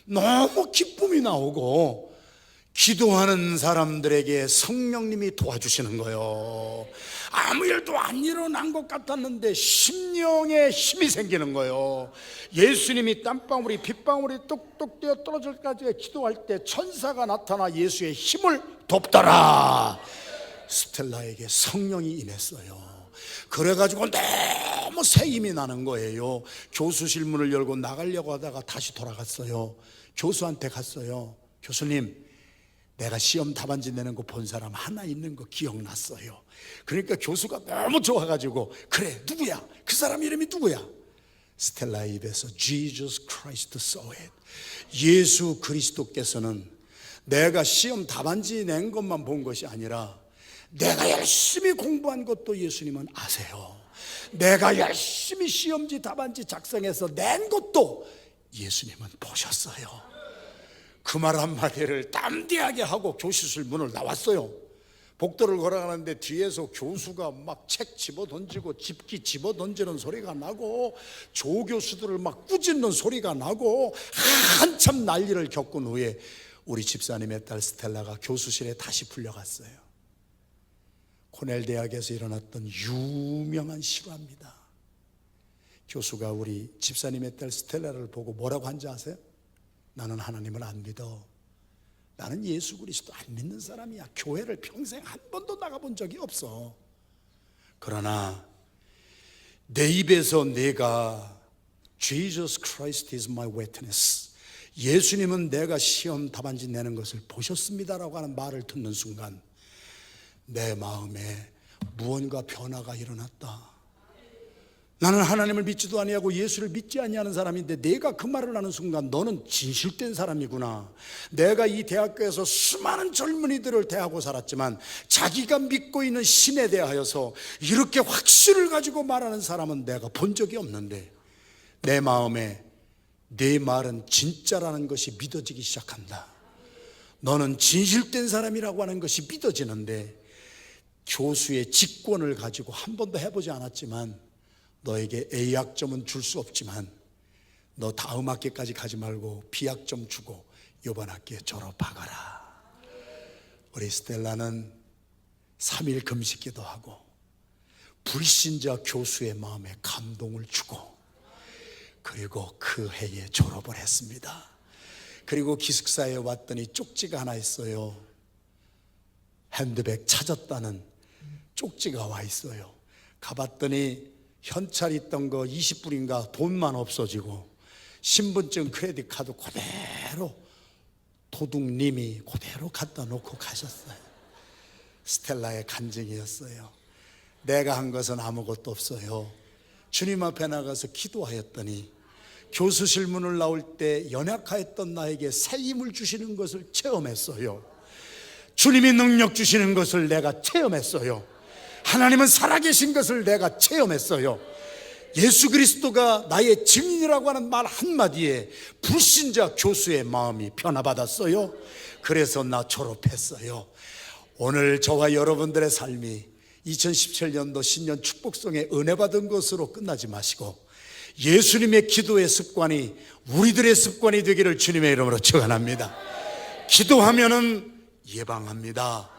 너무 기쁨이 나오고, 기도하는 사람들에게 성령님이 도와주시는 거예요. 아무 일도 안 일어난 것 같았는데 심령에 힘이 생기는 거예요. 예수님이 땀방울이 빗방울이 똑똑 뛰어 떨어질 때까지 기도할 때 천사가 나타나 예수의 힘을 돕더라. 스텔라에게 성령이 임했어요. 그래가지고 너무 새 힘이 나는 거예요. 교수실 문을 열고 나가려고 하다가 다시 돌아갔어요. 교수한테 갔어요. 교수님, 내가 시험 답안지 내는 거 본 사람 하나 있는 거 기억났어요. 그러니까 교수가 너무 좋아가지고, 그래, 누구야? 그 사람 이름이 누구야? 스텔라의 입에서 Jesus Christ saw it. 예수 그리스도께서는 내가 시험 답안지 낸 것만 본 것이 아니라 내가 열심히 공부한 것도 예수님은 아세요. 내가 열심히 시험지 답안지 작성해서 낸 것도 예수님은 보셨어요. 그 말 한마디를 담대하게 하고 교실실 문을 나왔어요. 복도를 걸어가는데 뒤에서 교수가 막 책 집어 던지고 집기 집어 던지는 소리가 나고 조교수들을 막 꾸짖는 소리가 나고 한참 난리를 겪은 후에 우리 집사님의 딸 스텔라가 교수실에 다시 불려갔어요. 코넬 대학에서 일어났던 유명한 실화입니다. 교수가 우리 집사님의 딸 스텔라를 보고 뭐라고 한지 아세요? 나는 하나님을 안 믿어. 나는 예수 그리스도 안 믿는 사람이야. 교회를 평생 한 번도 나가본 적이 없어. 그러나 내 입에서 내가 Jesus Christ is my witness, 예수님은 내가 시험 답안지 내는 것을 보셨습니다라고 하는 말을 듣는 순간 내 마음에 무언가 변화가 일어났다. 나는 하나님을 믿지도 아니하고 예수를 믿지 아니하는 사람인데 내가 그 말을 하는 순간 너는 진실된 사람이구나. 내가 이 대학교에서 수많은 젊은이들을 대하고 살았지만 자기가 믿고 있는 신에 대하여서 이렇게 확신을 가지고 말하는 사람은 내가 본 적이 없는데 내 마음에 내 말은 진짜라는 것이 믿어지기 시작한다. 너는 진실된 사람이라고 하는 것이 믿어지는데 교수의 직권을 가지고 한 번도 해보지 않았지만 너에게 A학점은 줄 수 없지만 너 다음 학기까지 가지 말고 B학점 주고 이번 학기에 졸업하거라. 우리 스텔라는 3일 금식기도 하고 불신자 교수의 마음에 감동을 주고 그리고 그 해에 졸업을 했습니다. 그리고 기숙사에 왔더니 쪽지가 하나 있어요. 핸드백 찾았다는 쪽지가 와 있어요. 가봤더니 현찰 있던 거 20불인가 돈만 없어지고 신분증 크레딧 카드 그대로 도둑님이 그대로 갖다 놓고 가셨어요. 스텔라의 간증이었어요. 내가 한 것은 아무것도 없어요. 주님 앞에 나가서 기도하였더니 교수실 문을 나올 때 연약하였던 나에게 새 힘을 주시는 것을 체험했어요. 주님이 능력 주시는 것을 내가 체험했어요. 하나님은 살아계신 것을 내가 체험했어요. 예수 그리스도가 나의 증인이라고 하는 말 한마디에 불신자 교수의 마음이 변화받았어요. 그래서 나 졸업했어요. 오늘 저와 여러분들의 삶이 2017년도 신년 축복송에 은혜 받은 것으로 끝나지 마시고 예수님의 기도의 습관이 우리들의 습관이 되기를 주님의 이름으로 축원합니다. 기도하면은 예방합니다.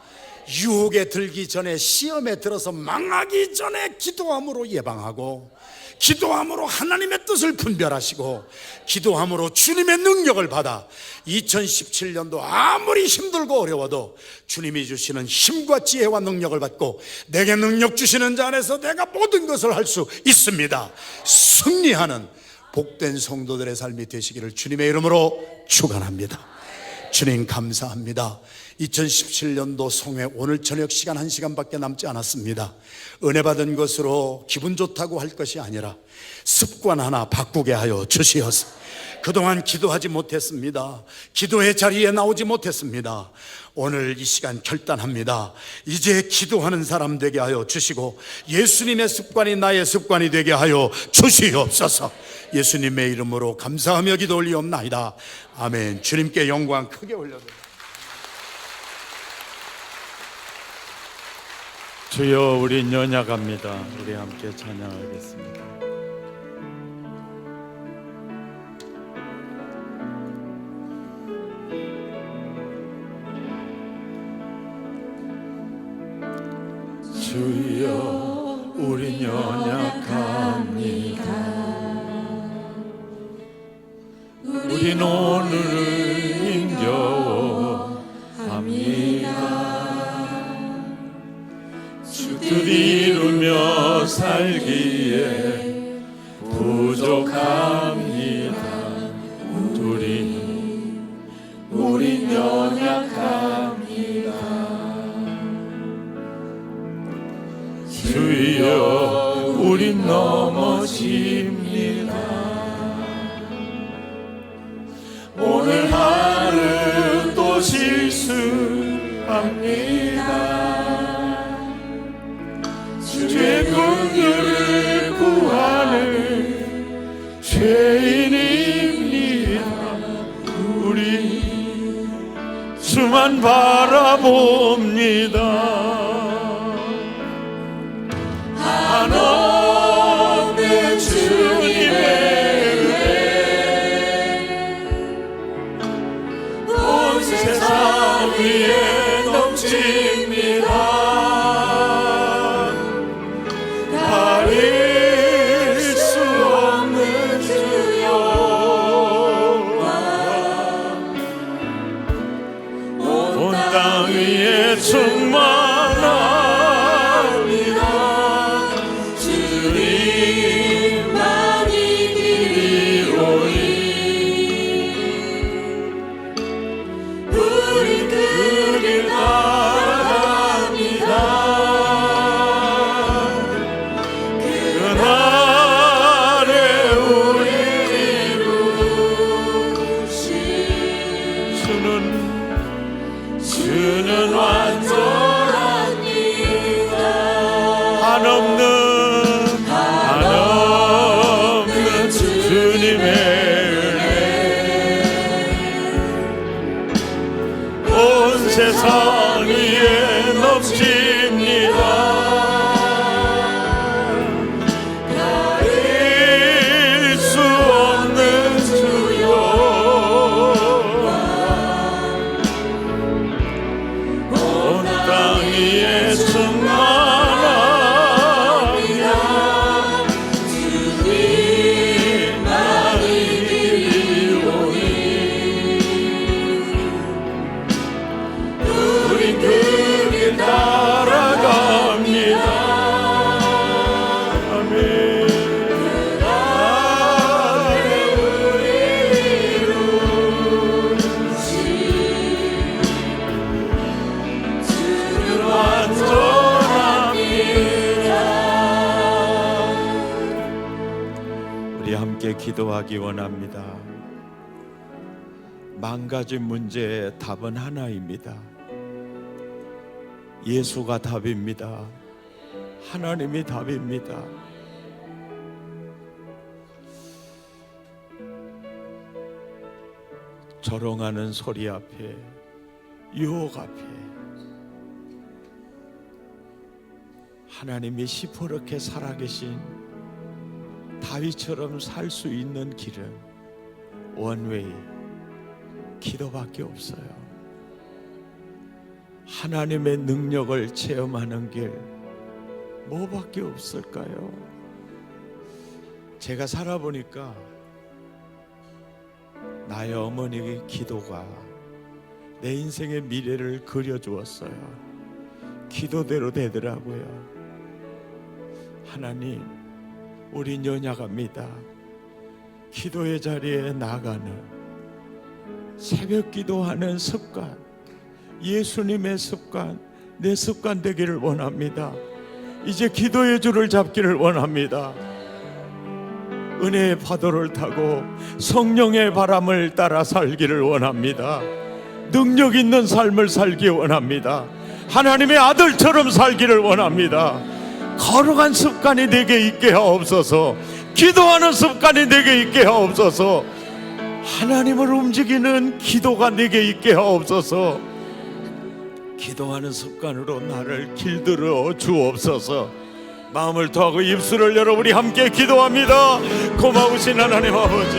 유혹에 들기 전에, 시험에 들어서 망하기 전에 기도함으로 예방하고, 기도함으로 하나님의 뜻을 분별하시고, 기도함으로 주님의 능력을 받아 2017년도 아무리 힘들고 어려워도 주님이 주시는 힘과 지혜와 능력을 받고 내게 능력 주시는 자 안에서 내가 모든 것을 할 수 있습니다. 승리하는 복된 성도들의 삶이 되시기를 주님의 이름으로 축원합니다. 주님 감사합니다. 2017년도 송회 오늘 저녁 시간 1시간밖에 남지 않았습니다. 은혜 받은 것으로 기분 좋다고 할 것이 아니라 습관 하나 바꾸게 하여 주시옵소서. 그동안 기도하지 못했습니다. 기도의 자리에 나오지 못했습니다. 오늘 이 시간 결단합니다. 이제 기도하는 사람 되게 하여 주시고 예수님의 습관이 나의 습관이 되게 하여 주시옵소서. 예수님의 이름으로 감사하며 기도 올리옵나이다. 아멘. 주님께 영광 크게 올려드립니다. 주여, 우린 연약합니다. 우리 함께 찬양하겠습니다. 주여, 우린 연약합니다. 우린 오늘을 힘겨워합니다. 뜻 이루며 살기에 부족합니다. 우린 연약합니다. 넘어집니다. 오늘 하루 또 실수합니다. 주의 긍휼을 구하는 죄인입니다. 우리 주만 바라봅니다. 한없는 주님의 은혜 온 세상 위에 넘칩니다. 가릴 수 없는 주여 온 땅 위에 충만합니다. 주님만이 길이로이 우리 그 길 따라갑니다. 그날에 우리를 이루신 주는 완전합니다. 한없는 주님의 은혜 온 세상 위에 넘칩니다. 가릴 수 없는 주여 온 땅 위에 충만합니다. 주님만이 길이로이 우린 그 길 따라갑니다. 아멘. 그날에 우리를 이루신 주는 완전합니다. 우리 함께 기도하기 원합니다. 망가진 문제의 답은 하나입니다. 예수가 답입니다. 하나님이 답입니다. 조롱하는 소리 앞에, 유혹 앞에 하나님이 시퍼렇게 살아계신 다윗처럼 살 수 있는 길은 원웨이 기도밖에 없어요. 하나님의 능력을 체험하는 길 뭐밖에 없을까요? 제가 살아보니까 나의 어머니의 기도가 내 인생의 미래를 그려주었어요. 기도대로 되더라고요. 하나님, 우린 연약합니다. 기도의 자리에 나가는 새벽 기도하는 습관, 예수님의 습관, 내 습관 되기를 원합니다. 이제 기도의 줄을 잡기를 원합니다. 은혜의 파도를 타고 성령의 바람을 따라 살기를 원합니다. 능력 있는 삶을 살기 원합니다. 하나님의 아들처럼 살기를 원합니다. 거룩한 습관이 내게 있게 하옵소서. 기도하는 습관이 내게 있게 하옵소서. 하나님을 움직이는 기도가 내게 있게 하옵소서. 기도하는 습관으로 나를 길들여 주옵소서. 마음을 토하고 입술을 열어 우리 함께 기도합니다. 고마우신 하나님 아버지,